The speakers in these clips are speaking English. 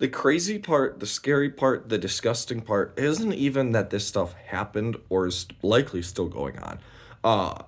The crazy part, the scary part, the disgusting part isn't even that this stuff happened or is likely still going on. Uh,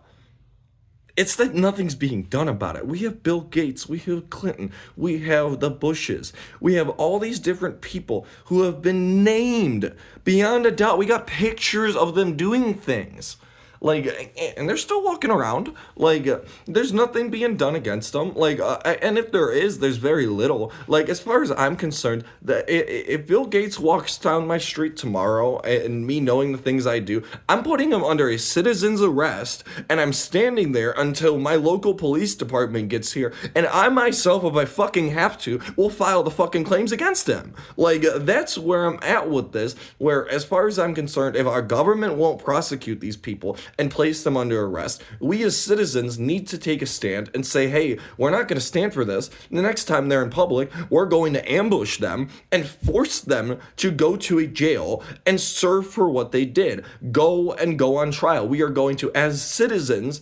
it's that nothing's being done about it. We have Bill Gates, we have Clinton, we have the Bushes, we have all these different people who have been named beyond a doubt. We got pictures of them doing things. Like, and they're still walking around. Like, there's nothing being done against them. Like, and if there is, there's very little. Like, as far as I'm concerned, that if Bill Gates walks down my street tomorrow, and me knowing the things I do, I'm putting him under a citizen's arrest, and I'm standing there until my local police department gets here, and I myself, if I fucking have to, will file the fucking claims against him. Like, that's where I'm at with this. Where, as far as I'm concerned, if our government won't prosecute these people and place them under arrest, we as citizens need to take a stand and say, hey, we're not going to stand for this. The next time they're in public, we're going to ambush them and force them to go to a jail and serve for what they did. Go on trial. We are going to, as citizens,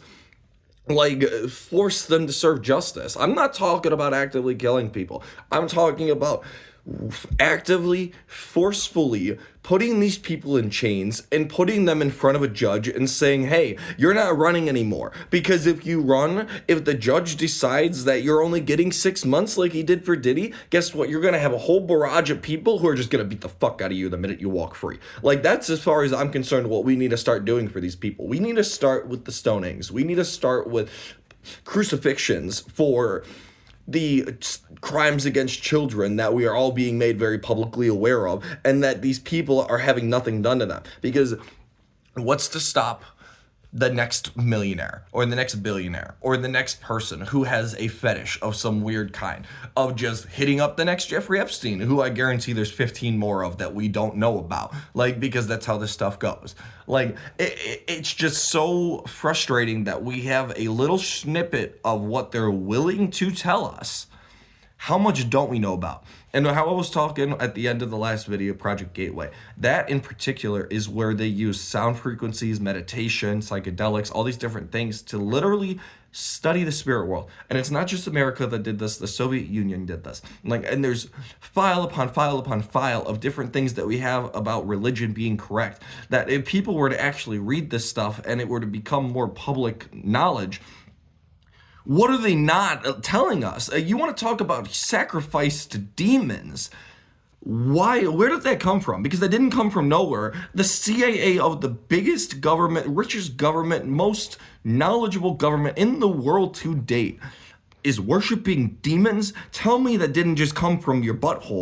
like, force them to serve justice. I'm not talking about actively killing people. I'm talking about actively, forcefully putting these people in chains and putting them in front of a judge and saying, hey, you're not running anymore. Because if you run, if the judge decides that you're only getting 6 months like he did for Diddy, guess what? You're going to have a whole barrage of people who are just going to beat the fuck out of you the minute you walk free. Like, that's, as far as I'm concerned, what we need to start doing for these people. We need to start with the stonings. We need to start with crucifixions for the crimes against children that we are all being made very publicly aware of, and that these people are having nothing done to them. Because what's to stop the next millionaire or the next billionaire or the next person who has a fetish of some weird kind of just hitting up the next Jeffrey Epstein, who I guarantee there's 15 more of that we don't know about, like, because that's how this stuff goes. Like, it's just so frustrating that we have a little snippet of what they're willing to tell us. How much don't we know about? And how I was talking at the end of the last video, Project Gateway, that in particular is where they use sound frequencies, meditation, psychedelics, all these different things to literally study the spirit world. And it's not just America that did this, the Soviet Union did this. Like, and there's file upon file upon file of different things that we have about religion being correct, that if people were to actually read this stuff and it were to become more public knowledge, what are they not telling us? You want to talk about sacrifice to demons? Why? Where did that come from? Because that didn't come from nowhere. The CIA, of the biggest government, richest government, most knowledgeable government in the world to date, is worshiping demons? Tell me that didn't just come from your butthole.